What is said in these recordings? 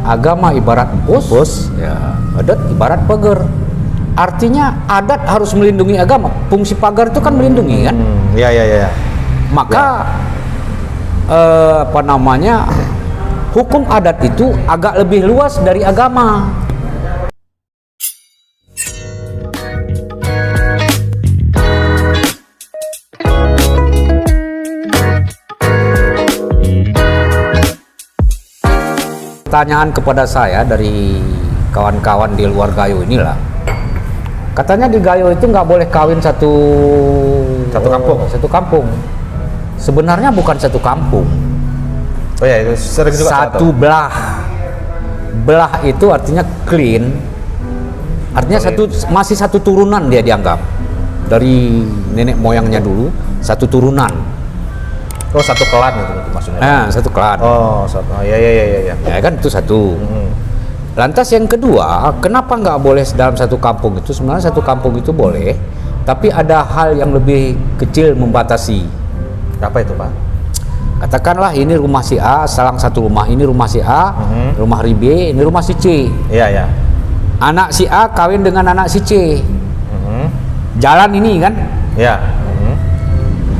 agama ibarat bos, ya, adat ibarat pagar. Artinya adat harus melindungi agama. Fungsi pagar itu kan melindungi kan. Iya. Maka hukum adat itu agak lebih luas dari agama. Pertanyaan kepada saya dari kawan-kawan di luar Gayo inilah, katanya di Gayo itu nggak boleh kawin satu kampung. Sebenarnya bukan satu kampung. Oh ya, itu sering juga satu belah. Belah itu artinya clean. Artinya masih satu turunan dia dianggap. Dari nenek moyangnya dulu, satu turunan. Oh, satu klan itu maksudnya. Satu klan. Oh, satu. Iya. Ya kan itu satu. Lantas yang kedua, kenapa nggak boleh dalam satu kampung itu? Sebenarnya satu kampung itu boleh, tapi ada hal yang lebih kecil membatasi. Apa itu, Pak? Katakanlah ini rumah si A, salah satu rumah ini rumah si A, rumah B, ini rumah si C. Iya. Anak si A kawin dengan anak si C. Jalan ini kan? Iya.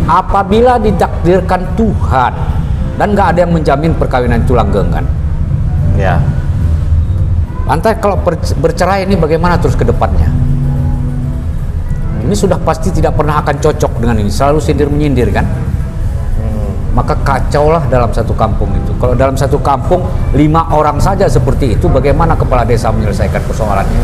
Apabila ditakdirkan Tuhan dan nggak ada yang menjamin perkawinan itu langgeng kan? Ya. Lantas kalau bercerai ini bagaimana terus ke depannya? Ini sudah pasti tidak pernah akan cocok dengan ini, selalu sindir menyindir kan? Maka kacaulah dalam satu kampung itu. Kalau dalam satu kampung 5 orang saja seperti itu, bagaimana kepala desa menyelesaikan persoalannya?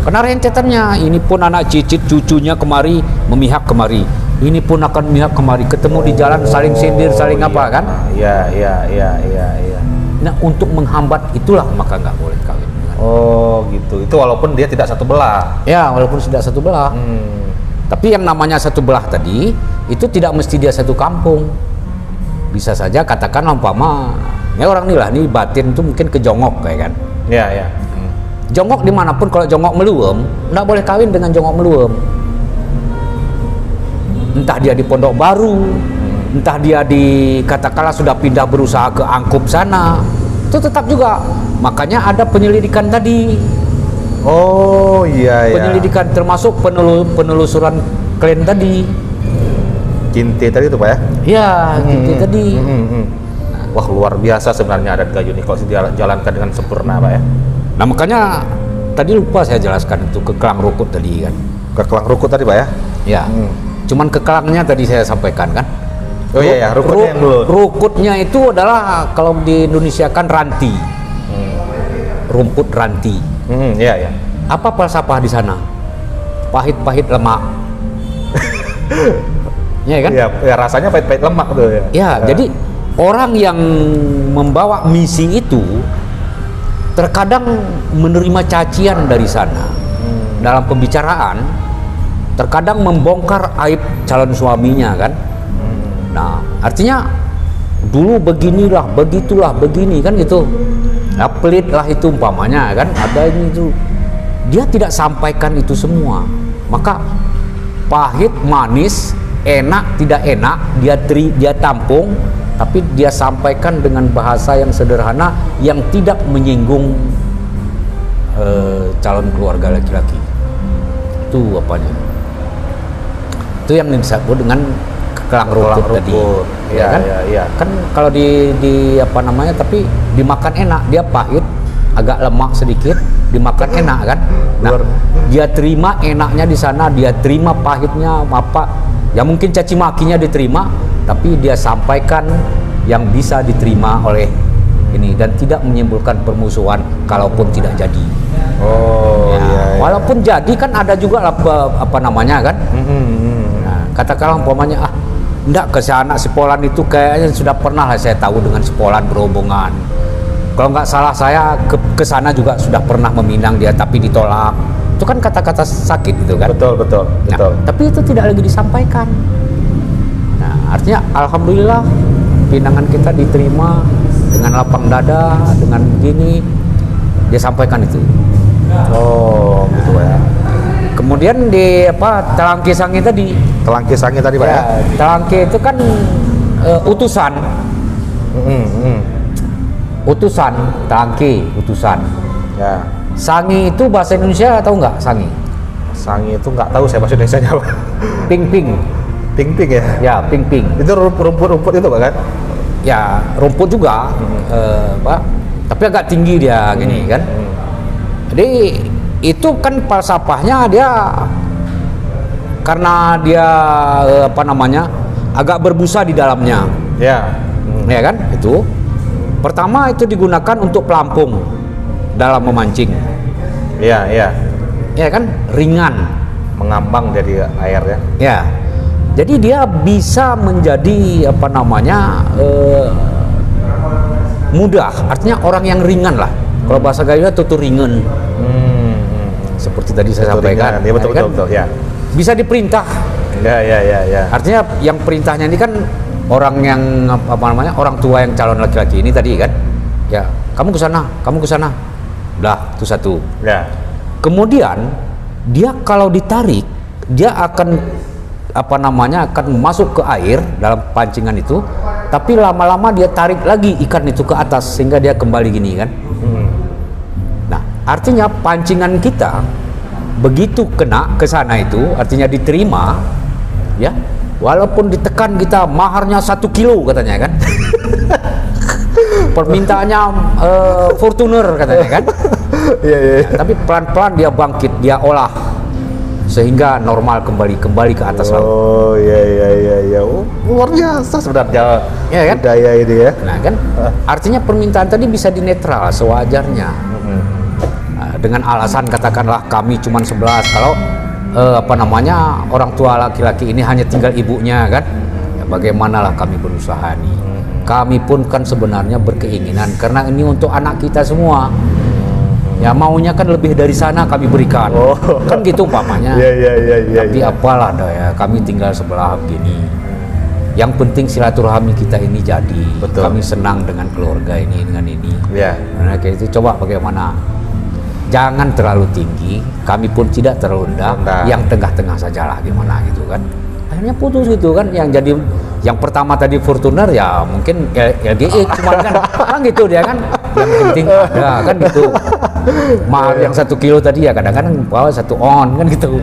Karena rentetannya, ini pun anak cicit cucunya kemari memihak kemari. Ini pun akan memihak kemari, ketemu di jalan saling sindir, saling apa kan? Iya. Nah, untuk menghambat itulah maka nggak boleh kawin. Oh, gitu. Itu walaupun dia tidak satu belah. Ya, walaupun tidak satu belah. Tapi yang namanya satu belah tadi itu tidak mesti dia satu kampung. Bisa saja katakan umpama, ya orang nih lah, nih batin itu mungkin ke Jongok kayak kan? Iya. Jongok dimanapun, kalau Jongok Meluem, nggak boleh kawin dengan Jongok Meluem. Entah dia di Pondok Baru, entah dia di katakanlah sudah pindah berusaha ke Angkup sana, itu tetap juga. Makanya ada penyelidikan tadi. Oh iya. Penyelidikan termasuk penelusuran klan tadi. Kinti tadi itu Pak ya? Iya, Kinti tadi. Wah, luar biasa sebenarnya adat Gayo ini kalau dijalankan dengan sempurna Pak ya. Nah makanya tadi lupa saya jelaskan itu kekelang rukut tadi kan. Kekelang rukut tadi Pak ya? Ya. Cuman kekelangnya tadi saya sampaikan kan. Oh iya, rukutnya yang dulu. Rukutnya itu adalah kalau di Indonesia kan ranti. Rumput ranti. Iya. Apa falsafah di sana? Pahit-pahit lemak. Ya kan? Ya rasanya pahit-pahit lemak tuh ya. Ya, jadi orang yang membawa misi itu terkadang menerima cacian dari sana. Dalam pembicaraan terkadang membongkar aib calon suaminya kan. Nah, artinya dulu beginilah, begitulah, begini kan gitu. Nah, pelit lah itu umpamanya kan, ada ini itu. Dia tidak sampaikan itu semua. Maka pahit, manis, enak, tidak enak, dia tampung, tapi dia sampaikan dengan bahasa yang sederhana yang tidak menyinggung calon keluarga laki-laki. Itu apanya? Itu yang disebut dengan kekelang rukut tadi. Ya kan? Iya. Kan kalau di apa namanya, tapi dimakan enak, dia pahit, agak lemak sedikit, dimakan enak kan. Nah, dia terima enaknya di sana, dia terima pahitnya apa, ya mungkin caci makinya diterima, tapi dia sampaikan yang bisa diterima oleh ini dan tidak menimbulkan permusuhan kalaupun tidak jadi. Oh ya, iya. Walaupun jadi kan ada juga apa namanya kan. Nah, katakanlah umpamanya enggak, ke anak si Polan itu kayaknya sudah pernah lah saya tahu dengan si Polan berhubungan. Kalau nggak salah saya ke sana juga sudah pernah meminang dia tapi ditolak. Itu kan kata-kata sakit itu kan. Betul. Nah, tapi itu tidak lagi disampaikan. Nah, artinya alhamdulillah pinangan kita diterima dengan lapang dada, dengan gini dia sampaikan itu. Oh, gitu ya. Kemudian di Telangki Sangi tadi. Telangki Sangi tadi Pak ya? Telangki itu kan utusan. utusan, tangki, utusan. Ya. Sangi itu bahasa Indonesia tahu nggak sangi? Sangi itu nggak tahu saya bahasa Indonesia apa. Ping-ping. Ping-ping ya. Ya, ping-ping. Itu rumput-rumput itu Pak kan? Ya, rumput juga, Pak. Tapi agak tinggi dia gini kan. Jadi itu kan falsafahnya dia karena dia apa namanya agak berbusa di dalamnya, Ya. ya kan? Itu pertama itu digunakan untuk pelampung dalam memancing, Iya, iya. ya kan? Ringan, Mengambang dari air ya. ya. Jadi dia bisa menjadi apa namanya mudah, artinya orang yang ringan lah. Kalau bahasa gayanya tutur ringan. Seperti tadi saya sampaikan, Ya, betul, ya kan? betul, ya. Bisa diperintah. Ya, ya, ya, ya. Artinya yang perintahnya ini kan orang yang apa namanya orang tua yang calon laki-laki ini tadi kan, ya kamu ke sana, kamu ke sana, udah itu satu. Ya. Kemudian dia kalau ditarik dia akan apa namanya akan masuk ke air dalam pancingan itu, tapi lama-lama dia tarik lagi ikan itu ke atas sehingga dia kembali gini kan. Nah, artinya pancingan kita begitu kena ke sana itu, artinya diterima, ya, walaupun ditekan kita maharnya 1 kilo katanya kan, permintaannya Fortuner katanya kan, Iya, iya. tapi pelan-pelan dia bangkit, dia olah sehingga normal kembali ke atas laut. Oh, iya, iya, iya, iya. Oh, luar biasa sebenarnya Ya kan? budaya ini ya. Nah kan, artinya permintaan tadi bisa dinetral sewajarnya. Nah, dengan alasan katakanlah kami cuma 11, kalau apa namanya orang tua laki-laki ini hanya tinggal ibunya kan, ya bagaimanalah kami berusaha nih. Kami pun kan sebenarnya berkeinginan karena ini untuk anak kita semua. Ya maunya kan lebih dari sana kami berikan. Oh. Kan gitu umpamanya. Iya, iya, iya, iya. Tapi apalah dah ya, kami tinggal sebelah begini. Yang penting silaturahmi kita ini jadi. Betul. Kami senang dengan keluarga ini, dengan ini. Iya. Nah kayak itu coba bagaimana. Jangan terlalu tinggi, kami pun tidak terlalu rendah. Rendah. Yang tengah-tengah sajalah gimana gitu kan. Akhirnya putus gitu kan. Yang jadi yang pertama tadi Fortuner ya mungkin LGE cuma kan gitu dia kan. Yang penting ada kan gitu. Mahal yang 1 kilo tadi ya kadang-kadang bawa 1 on kan gitu.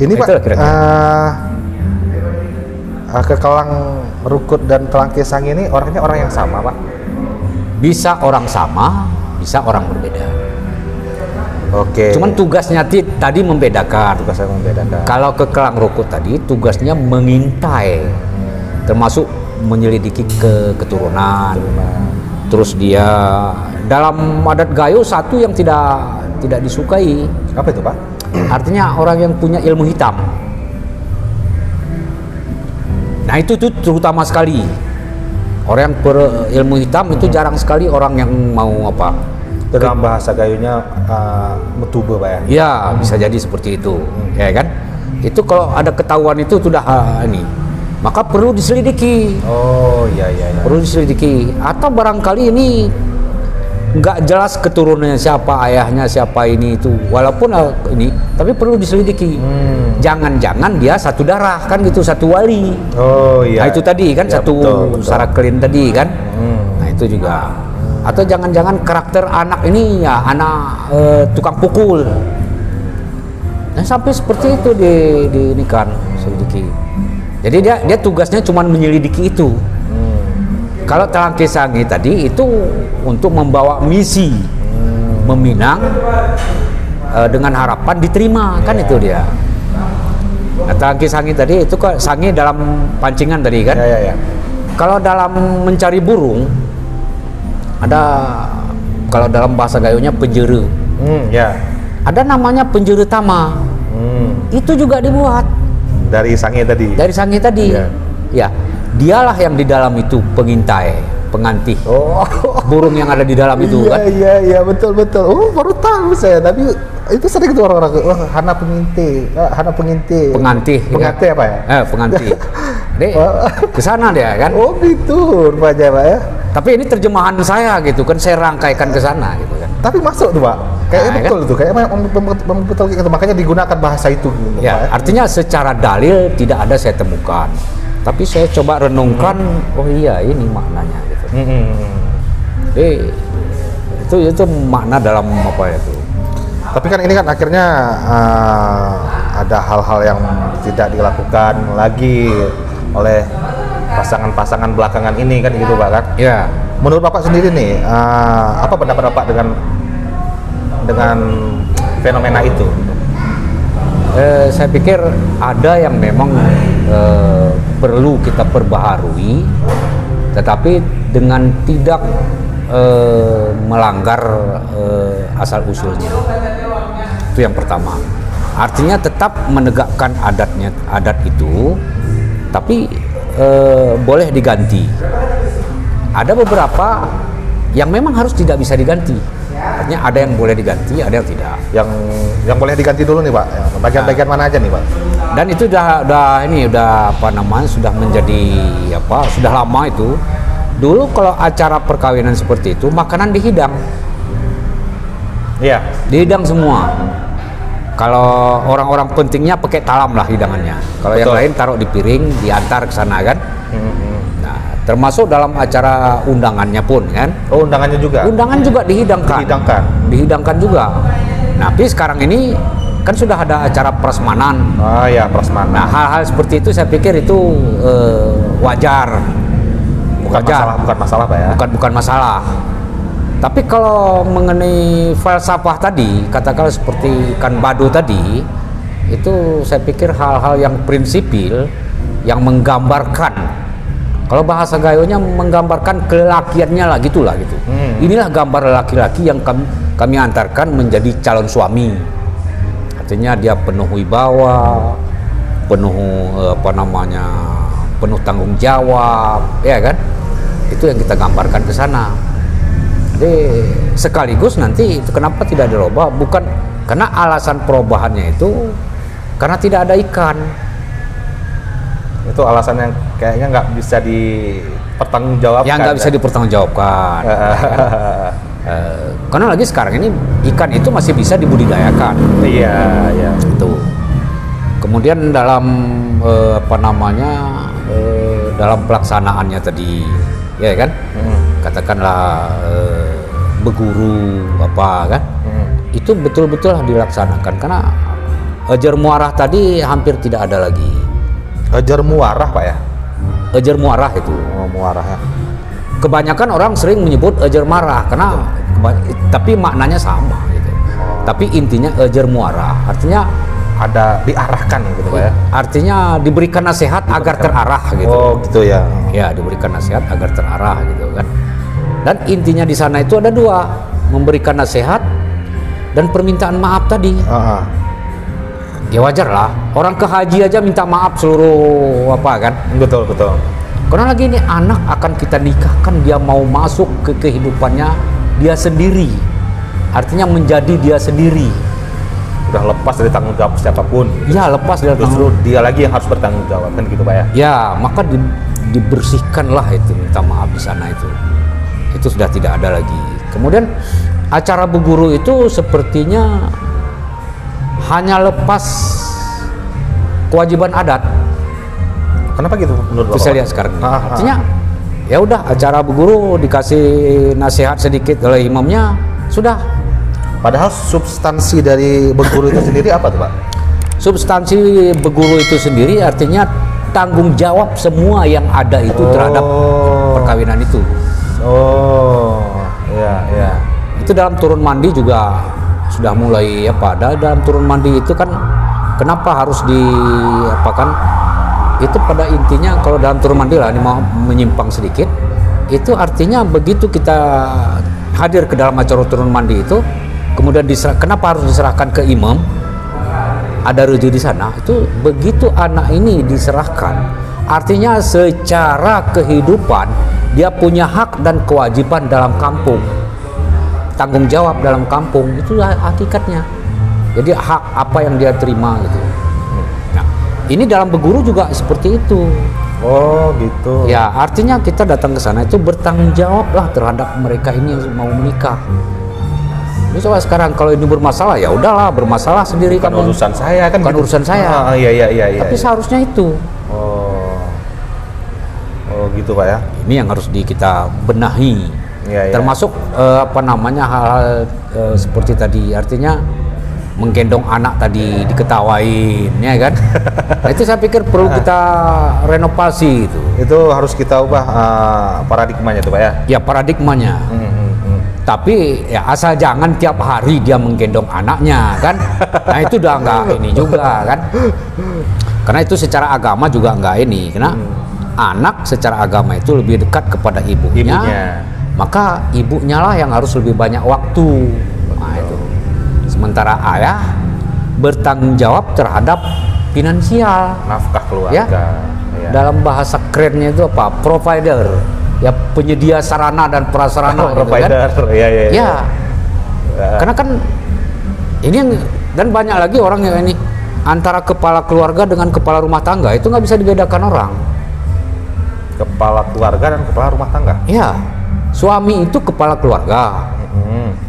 Ini Nah, Pak, itulah kira-kira. Kekelang Rukut dan Telangke Sangi ini orangnya orang yang sama Pak? Bisa orang sama, bisa orang berbeda. Oke. Cuman tugasnya tadi membedakan. tugas saya membedakan. Kalau ke Kelang Rukut tadi tugasnya mengintai, termasuk menyelidiki ke keturunan. Terus dia dalam adat Gayo satu yang tidak disukai, Apa itu Pak? artinya orang yang punya ilmu hitam. Nah itu tuh terutama sekali orang yang berilmu hitam itu jarang sekali orang yang mau apa. Dalam bahasa Gayunya metube Pak ya? Ya bisa jadi seperti itu, ya kan? Itu kalau ada ketahuan itu sudah ini, maka perlu diselidiki. Oh, iya, iya, iya. Perlu diselidiki. Atau barangkali ini nggak jelas keturunannya siapa, ayahnya siapa ini itu. Walaupun ini, tapi perlu diselidiki. Jangan-jangan dia satu darah kan gitu, satu wali. Oh, iya. Nah itu tadi kan Ya, satu betul, betul. Saraklin tadi kan. Nah itu juga. Atau jangan-jangan karakter anak ini ya anak tukang pukul. Nah sampai seperti itu ini kan selidiki. Jadi dia tugasnya cuma menyelidiki itu. Kalau Telangke Sangi tadi itu untuk membawa misi meminang dengan harapan diterima kan itu dia. Nah, Telangke Sangi tadi itu kok sangi dalam pancingan tadi kan. Ya, ya, ya. Kalau dalam mencari burung ada, kalau dalam bahasa Gayunya penjere. Ya. Ada namanya penjere tama. Itu juga dibuat Dari Sangi tadi. dari sangi tadi. Iya. Ya, dialah yang di dalam itu pengintai, pengantih. Oh. Burung yang ada di dalam itu kan. Iya, iya, betul, betul. Oh, baru tahu saya. Tapi itu sering tuh orang-orang, wah, Hana pengintai, Hana pengintai. Pengantih. Pengantin apa ya? Pengantih. Jadi ke sana dia kan. Oh, gitu rupanya Pak ya. Tapi ini terjemahan saya gitu kan, saya rangkaikan ke sana gitu kan. Tapi masuk tuh Pak. Kayaknya Nah, betul tuh. Kayaknya memang betul gitu. Makanya digunakan bahasa itu gitu, Pak. Ya, artinya secara dalil tidak ada saya temukan. Tapi saya coba renungkan, oh iya ini maknanya gitu. Jadi itu makna dalam apa itu. Tapi kan ini kan akhirnya ada hal-hal yang tidak dilakukan lagi oleh pasangan-pasangan belakangan ini kan gitu Pak kan? Ya. Menurut Bapak sendiri nih, apa pendapat Bapak dengan fenomena itu? Saya pikir ada yang memang perlu kita perbaharui, tetapi dengan tidak melanggar asal usulnya. Itu yang pertama. Artinya tetap menegakkan adat itu, tapi boleh diganti. Ada beberapa yang memang harus tidak bisa diganti. Artinya ada yang boleh diganti, ada yang tidak. Yang boleh diganti dulu nih Pak. Bagian-bagian mana aja nih Pak? Dan itu udah apa namanya, sudah menjadi apa? Sudah lama itu. Dulu kalau acara perkawinan seperti itu makanan dihidang. Iya. Dihidang semua. Kalau orang-orang pentingnya pakai talam lah hidangannya. Kalau yang lain taruh di piring, diantar ke sana kan. Nah, termasuk dalam acara undangannya pun kan. Oh, undangannya juga? Undangan juga dihidangkan. Dihidangkan juga. Nah, tapi sekarang ini kan sudah ada acara prasmanan. Oh ya, prasmanan. Nah, hal-hal seperti itu saya pikir itu wajar. Bukan masalah Pak ya? Bukan masalah. Tapi kalau mengenai falsafah tadi, katakanlah seperti ikan badu tadi, itu saya pikir hal-hal yang prinsipil, yang menggambarkan, kalau bahasa gayonya menggambarkan kelelakiannya lah gitulah gitu. Inilah gambar laki-laki yang kami antarkan menjadi calon suami. Artinya dia penuh wibawa, penuh penuh tanggung jawab, ya kan? Itu yang kita gambarkan ke sana. Jadi sekaligus nanti itu kenapa tidak dirubah? Bukan karena alasan perubahannya itu karena tidak ada ikan. Itu alasan yang kayaknya nggak bisa dipertanggungjawabkan. Yang nggak bisa dipertanggungjawabkan. Karena lagi sekarang ini ikan itu masih bisa dibudidayakan. Iya, iya. Itu. Kemudian dalam dalam pelaksanaannya tadi, ya kan? Katakanlah beguru apa kan? Itu betul-betul dilaksanakan karena ajar muarah tadi hampir tidak ada lagi. Ajar muarah Pak ya? Ajar muarah itu. Oh, muarah ya. Kebanyakan orang sering menyebut ajar marah karena tapi maknanya sama gitu. Tapi intinya ajar muarah artinya ada diarahkan gitu Pak ya. Artinya diberikan nasihat agar terarah gitu. Oh, gitu ya. Ya, diberikan nasihat agar terarah gitu kan. Dan intinya di sana itu ada dua, memberikan nasihat dan permintaan maaf tadi. Ya wajar lah, orang ke haji aja minta maaf seluruh apa kan. Betul, betul. Karena lagi ini anak akan kita nikahkan, dia mau masuk ke kehidupannya dia sendiri. Artinya menjadi dia sendiri. Udah lepas dari tanggung jawab siapapun. Ya, lepas dari Justru dia lagi yang harus bertanggung jawab kan gitu Pak ya. Ya, maka dibersihkanlah itu, minta maaf di sana itu. Itu sudah tidak ada lagi. Kemudian acara beguru itu sepertinya hanya lepas kewajiban adat. Kenapa gitu menurut Bapak? Saya lihat sekarang ini. Artinya ya udah acara beguru dikasih nasihat sedikit oleh imamnya, sudah. Padahal substansi dari beguru itu sendiri apa tuh Pak? Substansi beguru itu sendiri artinya tanggung jawab semua yang ada itu terhadap perkawinan itu. Oh, iya, iya. Itu dalam turun mandi juga sudah mulai apa? Dalam turun mandi itu kan kenapa harus diapakan? Itu pada intinya kalau dalam turun mandi lah, ini mau menyimpang sedikit. Itu artinya begitu kita hadir ke dalam acara turun mandi itu, kemudian kenapa harus diserahkan ke imam? Ada rujuk di sana. Itu begitu anak ini diserahkan, artinya secara kehidupan dia punya hak dan kewajiban dalam kampung, tanggung jawab dalam kampung, itu hakikatnya. Jadi hak apa yang dia terima gitu. Nah, ini dalam beguru juga seperti itu. Oh gitu. Ya, artinya kita datang ke sana itu bertanggung jawab lah terhadap mereka ini yang mau menikah. Ini coba sekarang kalau ini bermasalah ya udahlah, bermasalah sendiri Kan kamu. urusan saya kan. Bukan gitu. urusan saya. Iya. Tapi seharusnya itu. Oh gitu Pak ya. Ini yang harus kita benahi Iya, iya. Termasuk apa namanya hal-hal seperti tadi, artinya menggendong anak tadi diketawain, ya kan? Nah, itu saya pikir perlu kita renovasi itu. Itu harus kita ubah paradigmanya tuh Pak ya. Ya paradigmanya. Tapi ya asal jangan tiap hari dia menggendong anaknya kan. Nah itu udah nggak ini juga kan. Karena itu secara agama juga nggak ini. Karena anak secara agama itu lebih dekat kepada ibunya. Maka ibunya lah yang harus lebih banyak waktu. Nah, itu. Sementara ayah bertanggung jawab terhadap finansial, nafkah keluarga. Ya? Ya. Dalam bahasa kerennya itu apa? Provider. Ya penyedia sarana dan prasarana gitu provider. Kan? Ya. Karena kan ini yang, dan banyak lagi orang yang ini antara kepala keluarga dengan kepala rumah tangga itu nggak bisa dibedakan orang. Kepala keluarga dan kepala rumah tangga. Ya, suami itu kepala keluarga,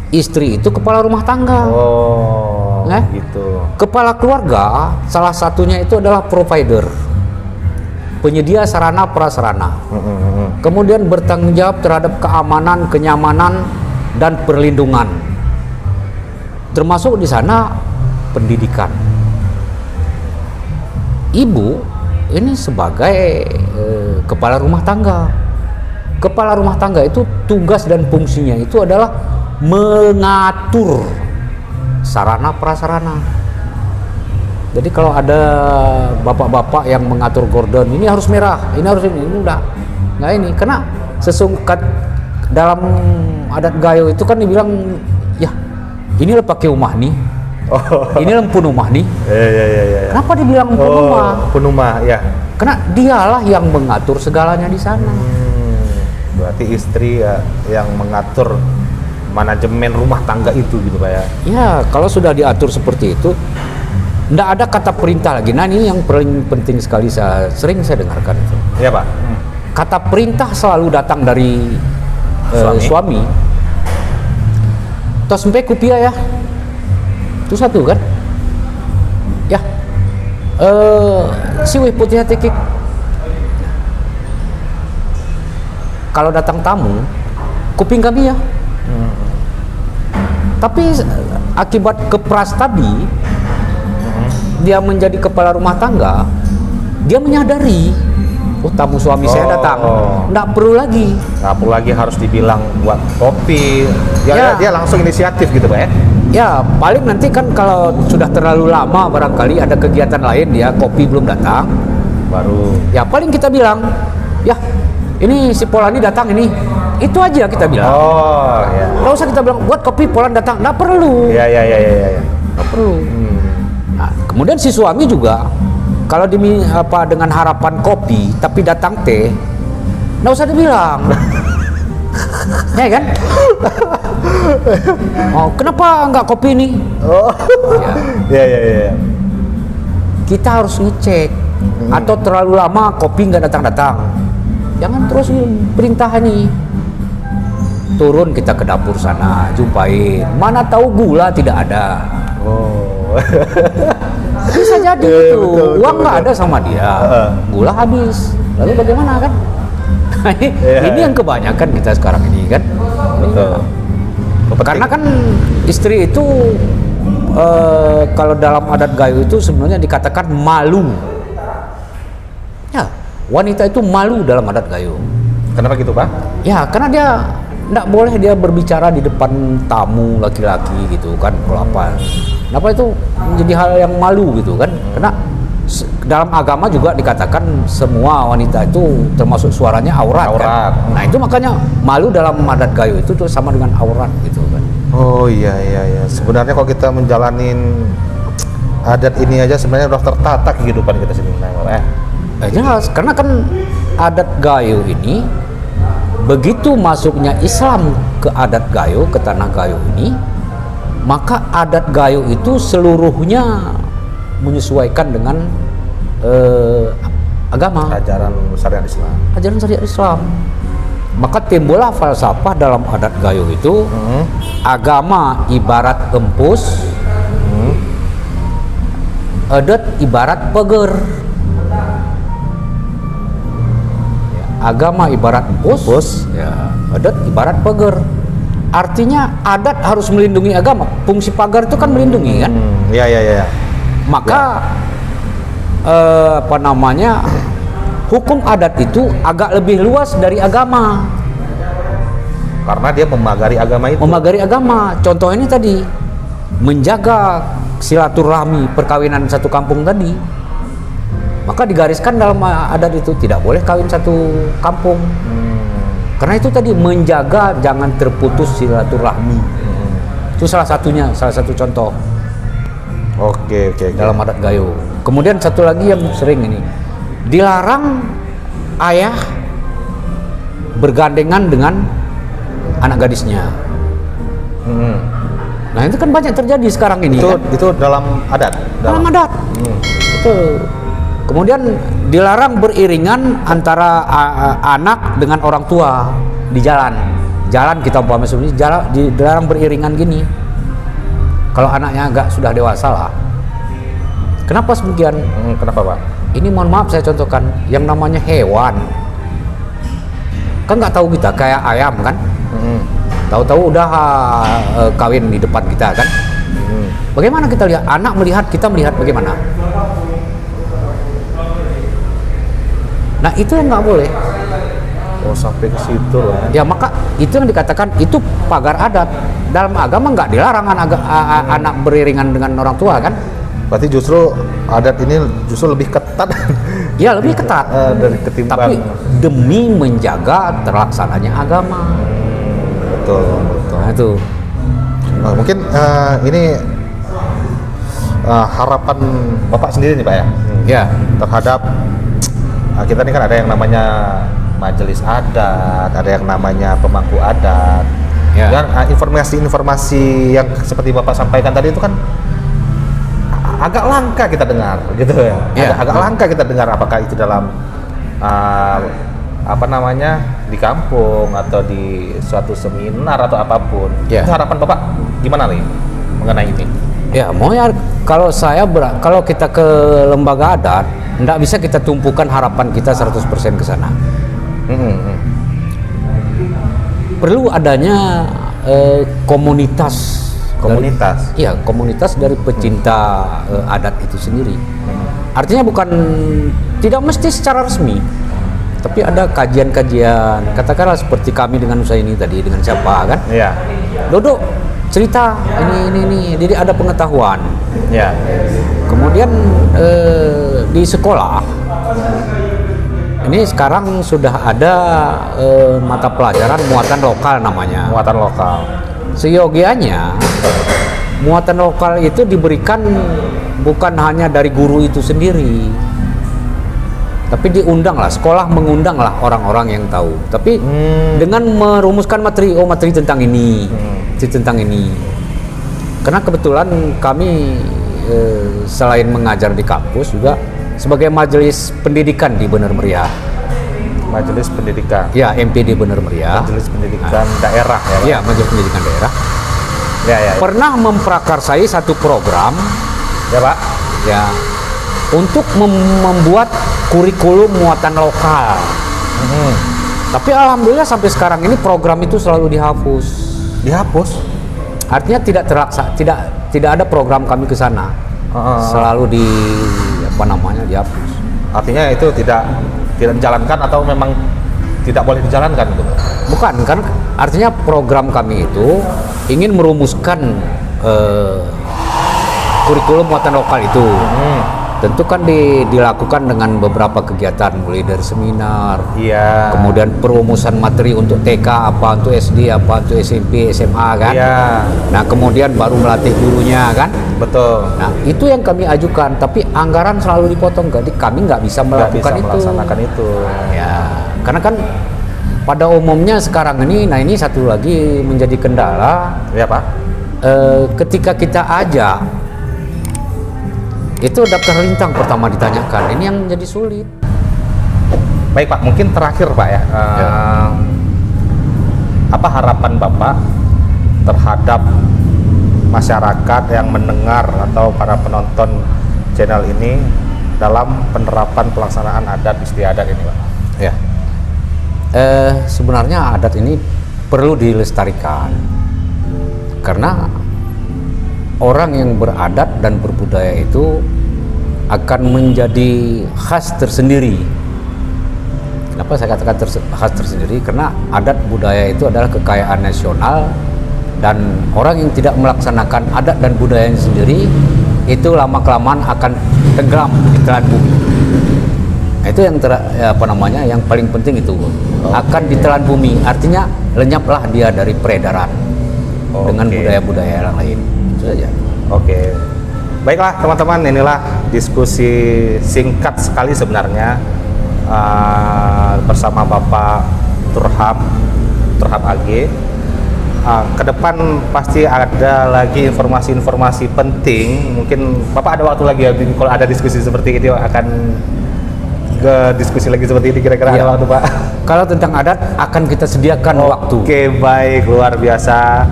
istri itu kepala rumah tangga. Oh, gitu. Kepala keluarga salah satunya itu adalah provider, penyedia sarana prasarana. Kemudian bertanggung jawab terhadap keamanan, kenyamanan, dan perlindungan. Termasuk di sana pendidikan. Ibu ini sebagai kepala rumah tangga. Kepala rumah tangga itu tugas dan fungsinya itu adalah mengatur sarana prasarana. Jadi kalau ada bapak-bapak yang mengatur gordon, ini harus merah, ini harus ini udah nggak ini, karena sesungkat dalam adat Gayo itu kan dibilang ya ini lah pakai rumah nih, ini lempu rumah nih. Ya. Kenapa dibilang lempu rumah? Penumah ya. Karena dialah yang mengatur segalanya di sana. Berarti istri ya, yang mengatur manajemen rumah tangga itu gitu Pak ya. Ya kalau sudah diatur seperti itu, nggak ada kata perintah lagi. Nah ini yang paling penting sekali, sering saya dengarkan itu. Iya Pak. Kata perintah selalu datang dari suami. Tos sampai kupia ya. Itu satu kan? Ya. Si weh putih hati. Kalau datang tamu, kuping kami ya. Tapi akibat kepras tadi, dia menjadi kepala rumah tangga, dia menyadari, oh tamu suami saya datang, nggak perlu lagi. Nggak perlu lagi harus dibilang buat kopi. Ya. Dia langsung inisiatif gitu Pak ya. Ya paling nanti kan kalau sudah terlalu lama barangkali ada kegiatan lain, dia kopi belum datang, baru. Ya paling kita bilang, ya ini si Polani datang ini. Itu aja kita bilang. Oh ya. Nggak usah kita bilang buat kopi Polan datang, nggak perlu. Ya. Nggak perlu. Nah, kemudian si suami juga kalau dengan harapan kopi tapi datang teh, nggak usah dibilang. Ya kan? Oh, kenapa nggak kopi nih? Oh. Ya. Kita harus ngecek. Atau terlalu lama kopi nggak datang-datang. Jangan terus perintah nih. Turun kita ke dapur sana, jumpain. Mana tahu gula tidak ada. Oh. Bisa jadi itu. Betul, uang nggak ada sama dia, gula habis. Lalu bagaimana kan? Ini yang kebanyakan kita sekarang ini kan. Betul. Karena kan istri itu kalau dalam adat Gayo itu sebenarnya dikatakan malu. Ya, wanita itu malu dalam adat Gayo. Kenapa gitu Pak? Ya, karena dia nggak boleh dia berbicara di depan tamu laki-laki gitu kan. Kalau kenapa itu menjadi hal yang malu gitu kan? Karena dalam agama juga dikatakan semua wanita itu termasuk suaranya aurat. Kan? Nah itu makanya malu dalam adat Gayo itu tuh sama dengan aurat gitu kan. Oh iya. Sebenarnya kalau kita menjalanin adat ini aja sebenarnya udah tertata kehidupan kita sendiri. Jelas, karena kan adat Gayo ini begitu masuknya Islam ke adat Gayo, ke tanah Gayo ini, maka adat Gayo itu seluruhnya menyesuaikan dengan agama, ajaran syariat Islam. Ajaran syariat Islam. Maka timbullah falsafah dalam adat Gayo itu, agama ibarat empus, adat ibarat peger. agama ibarat pus, ya, adat ibarat pagar. Artinya adat harus melindungi agama. Fungsi pagar itu kan melindungi kan. Iya. Maka hukum adat itu agak lebih luas dari agama. Karena dia memagari agama itu. Memagari agama. Contoh ini tadi menjaga silaturahmi perkawinan satu kampung tadi. Maka digariskan dalam adat itu tidak boleh kawin satu kampung. Karena itu tadi menjaga jangan terputus silaturahmi. Itu salah satu contoh. Oke. Dalam adat Gayo. Kemudian satu lagi yang sering ini, dilarang ayah bergandengan dengan anak gadisnya. Nah itu kan banyak terjadi sekarang ini. Itu dalam adat. Dalam adat. Itu. Kemudian dilarang beriringan antara anak dengan orang tua di jalan. Jalan kita umpamanya sebenarnya dilarang beriringan gini. Kalau anaknya sudah dewasa lah. Kenapa demikian? Kenapa, Pak? Ini mohon maaf saya contohkan, yang namanya hewan. Kan nggak tahu kita kayak ayam kan? Tahu-tahu udah kawin di depan kita kan? Bagaimana kita lihat? Anak melihat, kita melihat bagaimana? Nah itu yang nggak boleh. Oh sampai ke situ loh. Ya maka itu yang dikatakan itu pagar adat. Dalam agama nggak dilarang anak beriringan dengan orang tua kan? Berarti justru adat ini justru lebih ketat. Ya lebih ketat dari ketimbang. Tapi demi menjaga terlaksananya agama. Betul. Nah itu. Nah, mungkin ini harapan Bapak sendiri nih Pak ya. Ya. Terhadap kita ini kan ada yang namanya majelis adat, ada yang namanya pemangku adat. Ya. Dan informasi-informasi yang seperti Bapak sampaikan tadi itu kan agak langka kita dengar, gitu ya. Agak langka kita dengar apakah itu dalam di kampung atau di suatu seminar atau apapun. Ya. Itu harapan Bapak gimana nih mengenai ini? Ya, kalau kalau kita ke lembaga adat, tidak bisa kita tumpukan harapan kita 100% ke sana. Perlu adanya komunitas. Komunitas dari pecinta adat itu sendiri. Artinya tidak mesti secara resmi, tapi ada kajian-kajian. Katakanlah seperti kami dengan usaha ini tadi, dengan siapa kan? Iya. Duduk cerita ini, jadi ada pengetahuan. Ya. Kemudian di sekolah ini sekarang sudah ada mata pelajaran muatan lokal namanya. Muatan lokal. Seyogianya muatan lokal itu diberikan bukan hanya dari guru itu sendiri, tapi diundanglah, sekolah mengundanglah orang-orang yang tahu. Tapi dengan merumuskan materi tentang ini, tentang ini. Karena kebetulan kami selain mengajar di kampus juga sebagai majelis pendidikan di Bener Meriah. Majelis pendidikan. Ya, MPD Bener Meriah. Majelis pendidikan daerah ya, Pak? Ya, majelis pendidikan daerah. Ya. Pernah memprakarsai satu program, ya Pak, ya, untuk membuat kurikulum muatan lokal. Tapi alhamdulillah sampai sekarang ini program itu selalu dihapus. Dihapus? Artinya tidak ada program kami ke sana. Selalu dihapus. Artinya itu tidak dijalankan atau memang tidak boleh dijalankan gitu? Bukan, kan artinya program kami itu ingin merumuskan kurikulum muatan lokal itu. Tentu kan dilakukan dengan beberapa kegiatan, mulai dari seminar, kemudian perumusan materi untuk TK, apa untuk SD, apa untuk SMP, SMA kan. Nah kemudian baru melatih gurunya kan. Betul. Nah itu yang kami ajukan, tapi anggaran selalu dipotong, jadi kami nggak bisa melaksanakan itu. Ya, karena kan pada umumnya sekarang ini, nah ini satu lagi menjadi kendala. Ya Pak. Ketika kita ajak, itu daftar lintang pertama ditanyakan, ini yang menjadi sulit. Baik Pak, mungkin terakhir Pak ya. Apa harapan Bapak terhadap masyarakat yang mendengar atau para penonton channel ini dalam penerapan pelaksanaan adat istiadat ini Pak? Ya. Sebenarnya adat ini perlu dilestarikan karena orang yang beradat dan berbudaya itu akan menjadi khas tersendiri. Kenapa saya katakan khas tersendiri? Karena adat budaya itu adalah kekayaan nasional, dan orang yang tidak melaksanakan adat dan budayanya sendiri itu lama-kelamaan akan tenggelam di telan bumi. Nah, itu yang yang paling penting itu akan ditelan bumi, artinya lenyaplah dia dari peredaran dengan budaya-budaya yang lain. Itu saja. Oke. Baiklah teman-teman, inilah diskusi singkat sekali sebenarnya bersama Bapak Turham AG. Ke depan pasti ada lagi informasi-informasi penting. Mungkin Bapak ada waktu lagi ya, kalau ada diskusi seperti ini akan diskusi lagi seperti ini, kira-kira ada waktu, Pak? Kalau tentang adat akan kita sediakan waktu. Oke, baik, luar biasa.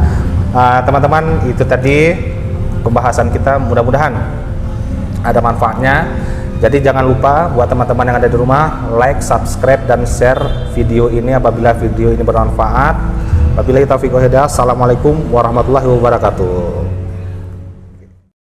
Teman-teman, itu tadi pembahasan kita, mudah-mudahan ada manfaatnya. Jadi jangan lupa buat teman-teman yang ada di rumah, like, subscribe, dan share video ini apabila video ini bermanfaat. Wabillahi taufiq wal hidayah. Assalamualaikum warahmatullahi wabarakatuh.